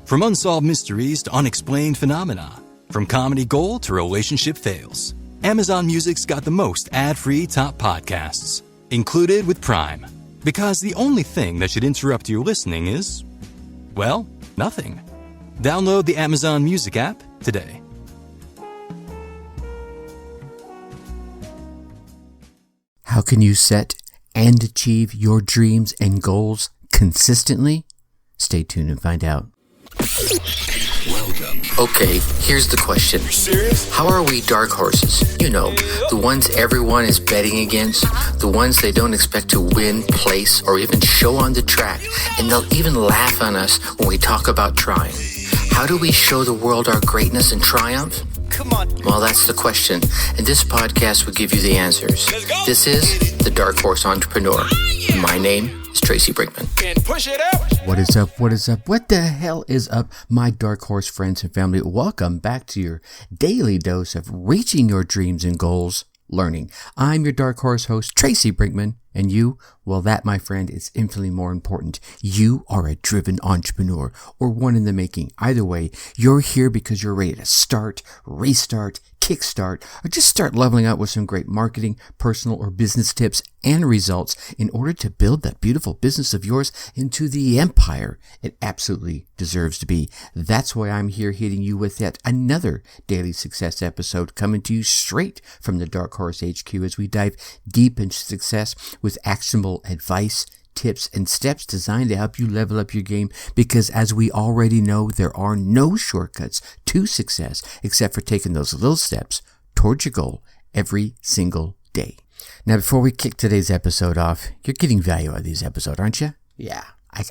From unsolved mysteries to unexplained phenomena, from comedy gold to relationship fails, Amazon Music's got the most ad-free top podcasts, included with Prime. Because the only thing that should interrupt your listening is, well, nothing. Download the Amazon Music app today. How can you set and achieve your dreams and goals consistently? Stay tuned and find out. Welcome. Okay, here's the question. Serious? How are we dark horses? You know, the ones everyone is betting against, the ones they don't expect to win, place, or even show on the track, and they'll even laugh on us when we talk about trying. How do we show the world our greatness and triumph? Come on. Well, that's the question, and this podcast will give you the answers. Let's go. This is The Dark Horse Entrepreneur. My name is Tracy Brinkman. And push it out. What is up? What is up? What the hell is up, my dark horse friends and family? Welcome back to your daily dose of reaching your dreams and goals, learning. I'm your dark horse host, Tracy Brinkman, and you, well, that, my friend, is infinitely more important. You are a driven entrepreneur or one in the making. Either way, you're here because you're ready to start, restart, kickstart, or just start leveling up with some great marketing, personal, or business tips and results in order to build that beautiful business of yours into the empire it absolutely deserves to be. That's why I'm here hitting you with yet another daily success episode coming to you straight from the Dark Horse HQ as we dive deep into success with actionable advice, tips, and steps designed to help you level up your game, because as we already know, there are no shortcuts to success except for taking those little steps towards your goal every single day. Now, before we kick today's episode off, you're getting value out of these episodes, aren't you? Yeah.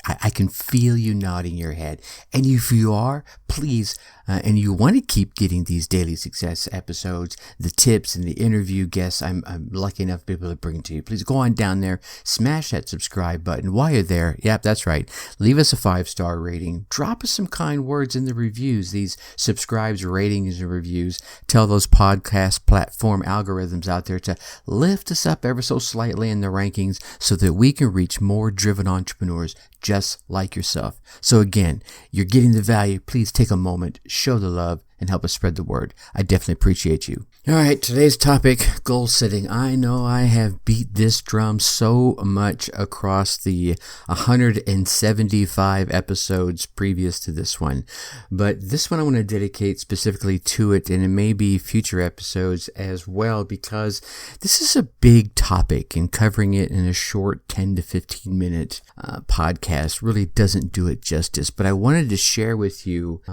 I can feel you nodding your head. And if you are, please, and you want to keep getting these daily success episodes, the tips and the interview guests I'm lucky enough to be able to bring to you, please go on down there, smash that subscribe button. While you're there, yep, that's right, leave us a 5-star rating. Drop us some kind words in the reviews, these subscribes, ratings, and reviews. Tell those podcast platform algorithms out there to lift us up ever so slightly in the rankings so that we can reach more driven entrepreneurs just like yourself. So again, you're getting the value. Please take a moment, show the love, and help us spread the word. I definitely appreciate you. All right, today's topic, goal setting. I know I have beat this drum so much across the 175 episodes previous to this one, but this one I want to dedicate specifically to it, and it may be future episodes as well, because this is a big topic, and covering it in a short 10 to 15 minute podcast really doesn't do it justice. But I wanted to share with you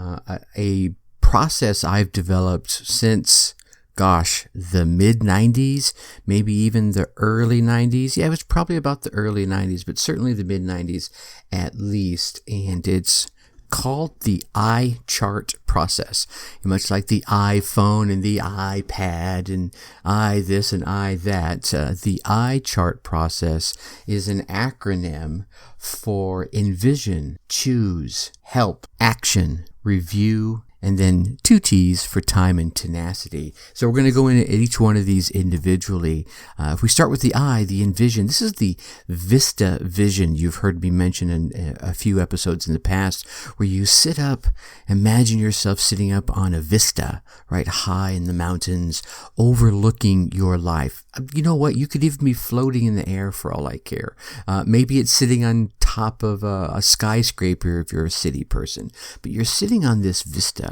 a process I've developed since, the mid-90s, maybe even the early 90s. Yeah, it was probably about the early 90s, but certainly the mid-90s at least. And it's called the iChart process. Much like the iPhone and the iPad and I this and I that, the iChart process is an acronym for envision, choose, help, action, review, and then 2 T's for time and tenacity. So we're going to go into each one of these individually. If we start with the I, the envision, this is the Vista vision you've heard me mention in a few episodes in the past, where you sit up, imagine yourself sitting up on a vista, right, high in the mountains, overlooking your life. You know what? You could even be floating in the air for all I care. Maybe it's sitting on top of a skyscraper if you're a city person, but you're sitting on this vista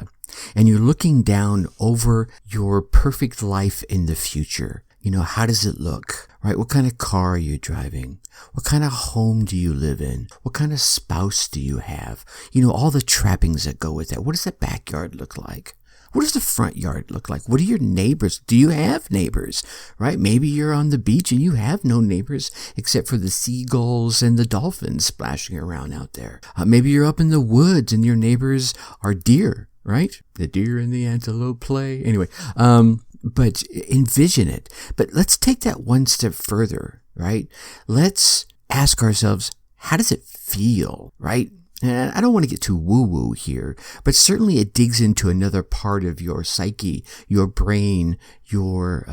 and you're looking down over your perfect life in the future. You know, how does it look, right? What kind of car are you driving? What kind of home do you live in? What kind of spouse do you have? You know, all the trappings that go with that. What does the backyard look like? What does the front yard look like? What are your neighbors? Do you have neighbors, right? Maybe you're on the beach and you have no neighbors except for the seagulls and the dolphins splashing around out there. Maybe you're up in the woods and your neighbors are deer, right? The deer and the antelope play. Anyway, but envision it. But let's take that one step further, right? Let's ask ourselves, how does it feel, right? And I don't want to get too woo-woo here, but certainly it digs into another part of your psyche, your brain, your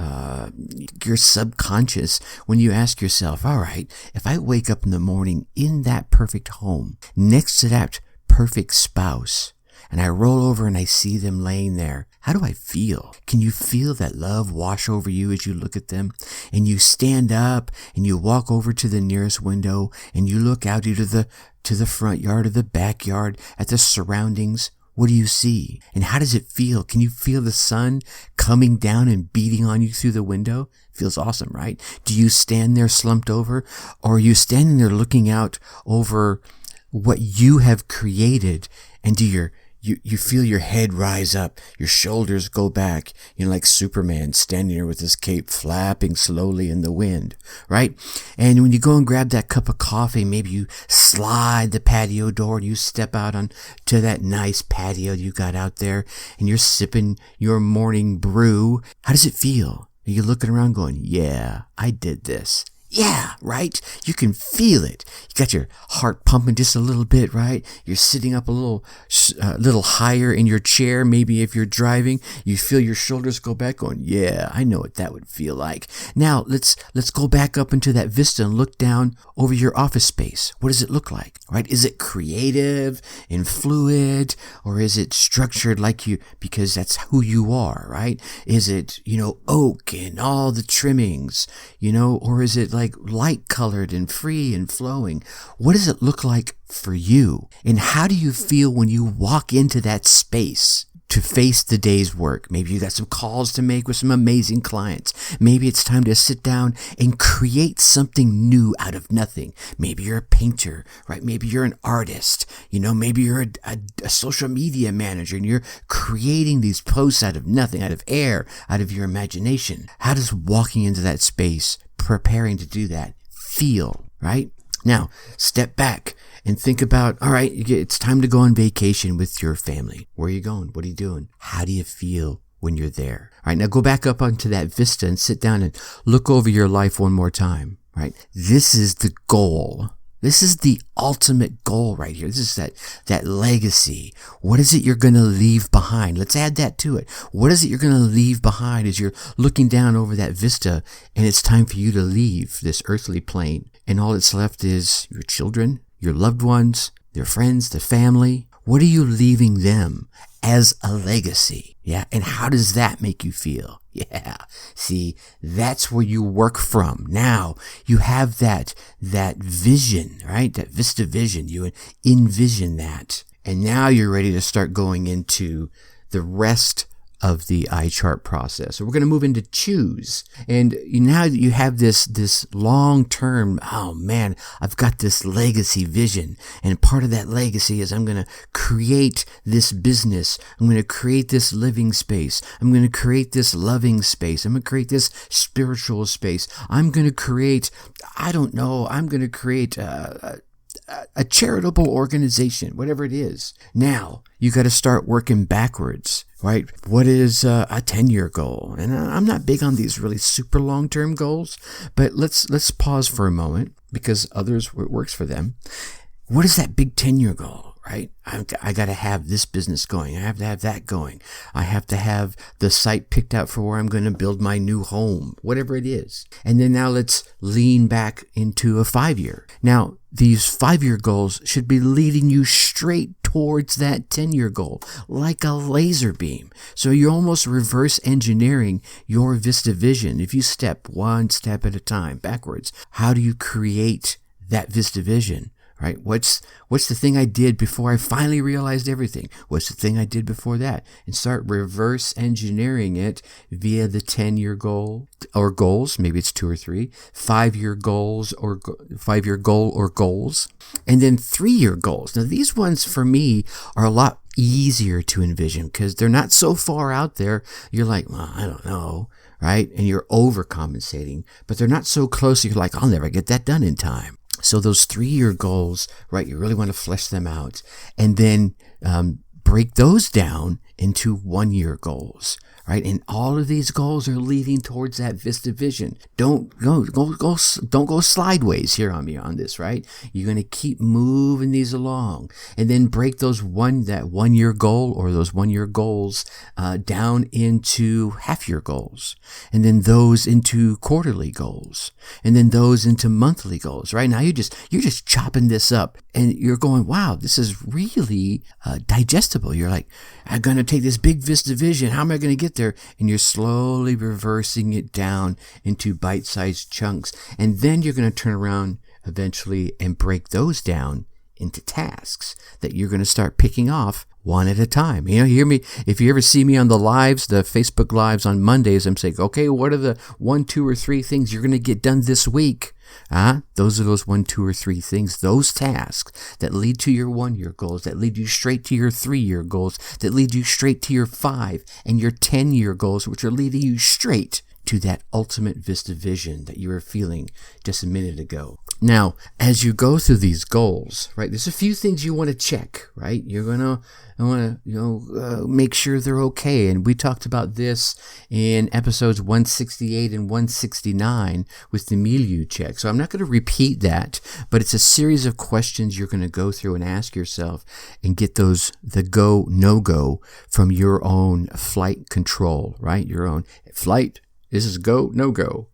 subconscious, when you ask yourself, all right, if I wake up in the morning in that perfect home, next to that perfect spouse, and I roll over and I see them laying there, how do I feel? Can you feel that love wash over you as you look at them? And you stand up and you walk over to the nearest window and you look out either to the front yard or the backyard at the surroundings. What do you see? And how does it feel? Can you feel the sun coming down and beating on you through the window? Feels awesome, right? Do you stand there slumped over, or are you standing there looking out over what you have created? And do you feel your head rise up, your shoulders go back, like Superman standing there with his cape flapping slowly in the wind, right? And when you go and grab that cup of coffee, maybe you slide the patio door and you step out onto that nice patio you got out there and you're sipping your morning brew. How does it feel? Are you looking around going, yeah, I did this? Yeah, right? You can feel it. You got your heart pumping just a little bit, right? You're sitting up a little higher in your chair. Maybe if you're driving, you feel your shoulders go back going, yeah, I know what that would feel like. Now, let's go back up into that vista and look down over your office space. What does it look like, right? Is it creative and fluid, or is it structured like you, because that's who you are, right? Is it, oak and all the trimmings, or is it like light colored and free and flowing? What does it look like for you? And how do you feel when you walk into that space to face the day's work? Maybe you got some calls to make with some amazing clients. Maybe it's time to sit down and create something new out of nothing. Maybe you're a painter, right? Maybe you're an artist. Maybe you're a social media manager and you're creating these posts out of nothing, out of air, out of your imagination. How does walking into that space, preparing to do that, feel, right? Now, step back and think about, all right, it's time to go on vacation with your family. Where are you going? What are you doing? How do you feel when you're there? All right, now go back up onto that vista and sit down and look over your life one more time, right? This is the goal. This is the ultimate goal right here. This is that legacy. What is it you're going to leave behind? Let's add that to it. What is it you're going to leave behind as you're looking down over that vista and it's time for you to leave this earthly plane? And all that's left is your children, your loved ones, their friends, the family. What are you leaving them as a legacy? Yeah. And how does that make you feel? Yeah. See, that's where you work from. Now you have that vision, right? That vista vision. You envision that. And now you're ready to start going into the rest of the iChart process. So we're going to move into choose. And now that you have this long-term, oh man, I've got this legacy vision. And part of that legacy is I'm going to create this business. I'm going to create this living space. I'm going to create this loving space. I'm going to create this spiritual space. I'm going to create, I'm going to create a charitable organization, whatever it is. Now, you got to start working backwards, right? What is a 10-year goal? And I'm not big on these really super long-term goals, but let's pause for a moment because others, it works for them. What is that big 10-year goal, right? I got to have this business going. I have to have that going. I have to have the site picked out for where I'm going to build my new home, whatever it is. And then now let's lean back into a 5-year. Now, these 5-year goals should be leading you straight towards that 10-year goal, like a laser beam. So you're almost reverse engineering your Vista vision. If you step one step at a time backwards, how do you create that Vista vision? Right? What's the thing I did before I finally realized everything? What's the thing I did before that? And start reverse engineering it via the 10-year goal or goals. Maybe it's 2 or 3, 5-year goals or 5-year goal or goals, and then 3-year goals. Now these ones for me are a lot easier to envision because they're not so far out there. You're like, well, I don't know. Right? And you're overcompensating, but they're not so close. You're like, I'll never get that done in time. So those 3-year goals, right, you really want to flesh them out and then break those down into 1-year goals. Right, and all of these goals are leading towards that Vista vision. Don't go sideways here on me on this. Right, you're going to keep moving these along, and then break that 1-year goal or those 1-year goals down into half-year goals, and then those into quarterly goals, and then those into monthly goals. Right now, you're just chopping this up, and you're going, wow, this is really digestible. You're like, I'm going to take this big Vista vision. How am I going to get there? And you're slowly reversing it down into bite-sized chunks. And then you're going to turn around eventually and break those down into tasks that you're going to start picking off one at a time. You hear me? If you ever see me on the lives, the Facebook lives on Mondays, I'm saying, okay, what are the 1, 2, or 3 things you're going to get done this week? Those are those 1, 2, or 3 things, those tasks that lead to your 1-year goals, that lead you straight to your 3-year goals, that lead you straight to your 5 and your 10-year goals, which are leading you straight to that ultimate Vista vision that you were feeling just a minute ago. Now, as you go through these goals, right, there's a few things you want to check, right? You're going to make sure they're okay. And we talked about this in episodes 168 and 169 with the milieu check. So I'm not going to repeat that, but it's a series of questions you're going to go through and ask yourself and get the go, no-go from your own flight control, right? Your own flight. This is go, no go.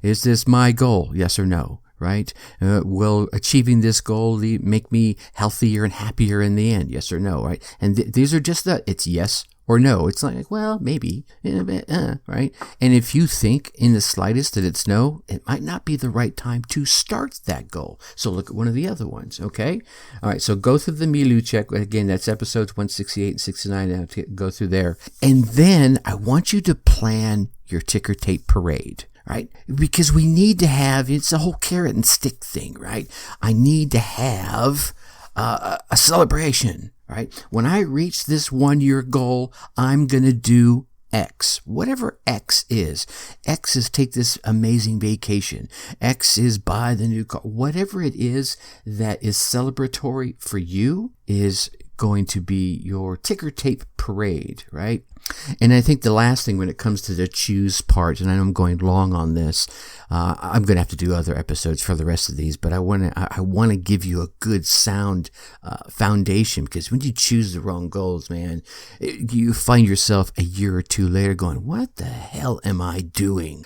Is this my goal? Yes or no? Right? Will achieving this goal make me healthier and happier in the end? Yes or no? Right? And these are just it's yes or no. It's like, well, maybe, right? And if you think in the slightest that it's no, it might not be the right time to start that goal. So look at one of the other ones, okay? All right, so go through the milieu check. Again, that's episodes 168 and 69. I'll go through there. And then I want you to plan your ticker tape parade. Right? Because we need to have, it's a whole carrot and stick thing, right? I need to have a celebration, right? When I reach this 1-year goal, I'm going to do X, whatever X is. X is take this amazing vacation. X is buy the new car. Whatever it is that is celebratory for you is going to be your ticker tape parade, right? And I think the last thing when it comes to the choose part, and I know I'm going long on this, I'm going to have to do other episodes for the rest of these, but I want to give you a good sound foundation, because when you choose the wrong goals, man, you find yourself a year or two later going, what the hell am I doing?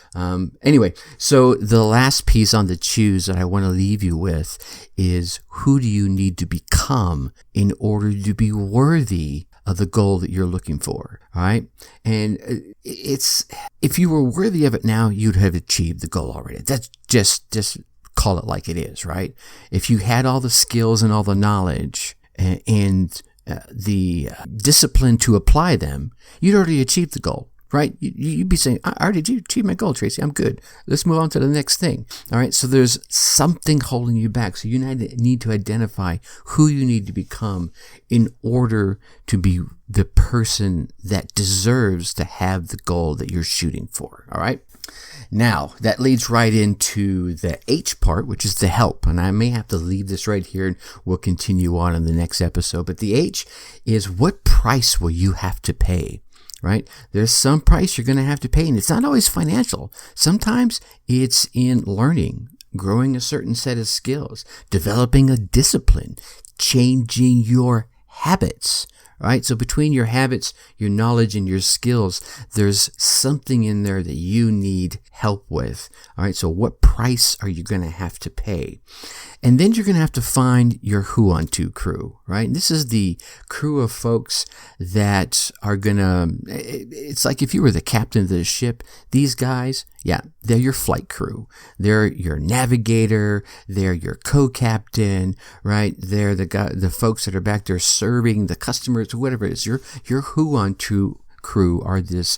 Anyway, so the last piece on the choose that I want to leave you with is, who do you need to become in order to be worthy of the goal that you're looking for, all right? And it's, if you were worthy of it now, you'd have achieved the goal already. That's just call it like it is, right? If you had all the skills and all the knowledge and the discipline to apply them, you'd already achieved the goal. Right? You'd be saying, I already achieved my goal, Tracy. I'm good. Let's move on to the next thing. All right. So there's something holding you back. So you need to identify who you need to become in order to be the person that deserves to have the goal that you're shooting for. All right. Now, that leads right into the H part, which is the help. And I may have to leave this right here, and we'll continue on in the next episode. But the H is, what price will you have to pay? Right? There's some price you're going to have to pay, and it's not always financial. Sometimes it's in learning, growing a certain set of skills, developing a discipline, changing your habits. Right? So between your habits, your knowledge, and your skills, there's something in there that you need help with. All right. So what price are you going to have to pay? And then you're going to have to find your who unto crew, right? And this is the crew of folks that are going to, it's like if you were the captain of the ship, these guys, yeah, they're your flight crew. They're your navigator. They're your co-captain, right? They're the folks that are back there serving the customers, whatever it is. Your who unto crew are this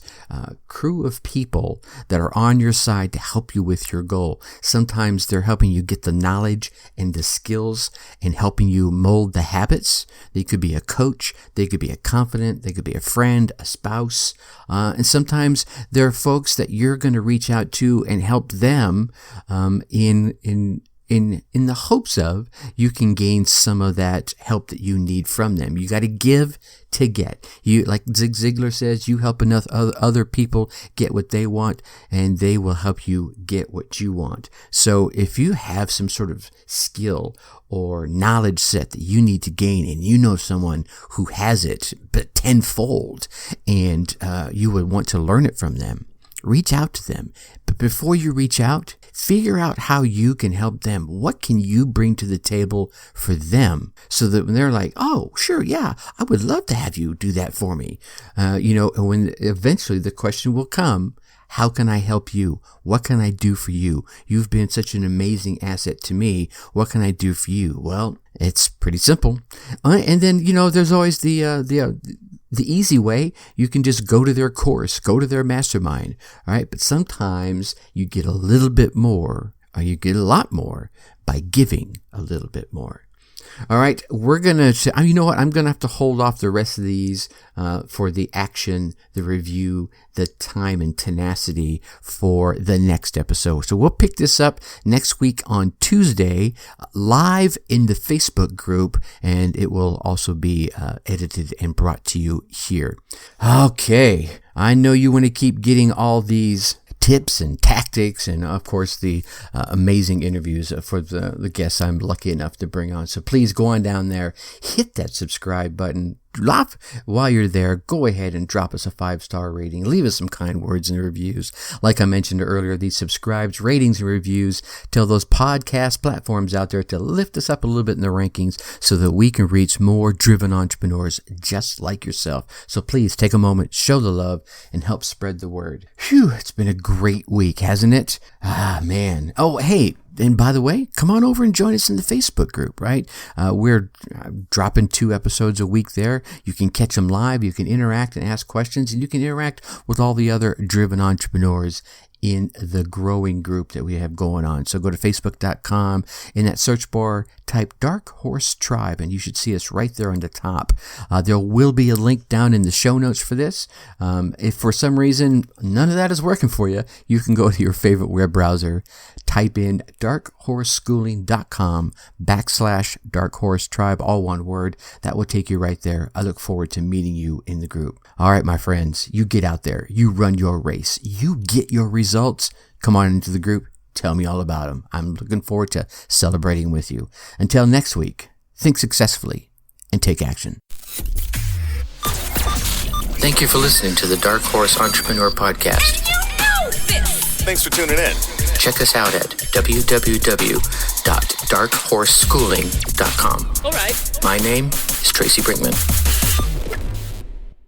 crew of people that are on your side to help you with your goal. Sometimes they're helping you get the knowledge and the skills and helping you mold the habits. They could be a coach, they could be a confidant, they could be a friend, a spouse, and sometimes there are folks that you're going to reach out to and help them in in the hopes of you can gain some of that help that you need from them. You got to give to get. You, like Zig Ziglar says, you help enough other people get what they want, and they will help you get what you want. So if you have some sort of skill or knowledge set that you need to gain, and you know someone who has it but tenfold, and you would want to learn it from them, reach out to them. But before you reach out, figure out how you can help them. What can you bring to the table for them, so that when they're like, oh, sure, yeah, I would love to have you do that for me. When eventually the question will come, how can I help you? What can I do for you? You've been such an amazing asset to me. What can I do for you? Well, it's pretty simple. And then, there's always the easy way. You can just go to their course, go to their mastermind. All right. But sometimes you get a little bit more, or you get a lot more by giving a little bit more. All right, we're going to, I'm going to have to hold off the rest of these for the action, the review, the time and tenacity for the next episode. So we'll pick this up next week on Tuesday, live in the Facebook group, and it will also be edited and brought to you here. Okay, I know you want to keep getting all these tips and tactics, and of course the amazing interviews for the guests I'm lucky enough to bring on. So please go on down there, hit that subscribe button. While you're there, go ahead and drop us a 5-star rating. Leave us some kind words in the reviews. Like I mentioned earlier, these subscribes, ratings, and reviews tell those podcast platforms out there to lift us up a little bit in the rankings so that we can reach more driven entrepreneurs just like yourself. So please take a moment, show the love, and help spread the word. Phew, it's been a great week, hasn't it? Ah, man. Oh, hey. And by the way, come on over and join us in the Facebook group, right? We're dropping 2 episodes a week there. You can catch them live. You can interact and ask questions, and you can interact with all the other driven entrepreneurs in the growing group that we have going on. So go to facebook.com. In that search bar, type Dark Horse Tribe, and you should see us right there on the top. There will be a link down in the show notes for this. If for some reason none of that is working for you, you can go to your favorite web browser, type in darkhorseschooling.com/Dark Horse Tribe, all one word. That will take you right there. I look forward to meeting you in the group. All right, my friends, you get out there, you run your race, you get your results. Come on into the group. Tell me all about them. I'm looking forward to celebrating with you. Until next week, think successfully and take action. Thank you for listening to the Dark Horse Entrepreneur Podcast. And you know this. Thanks for tuning in. Check us out at www.darkhorseschooling.com. All right. My name is Tracy Brinkman.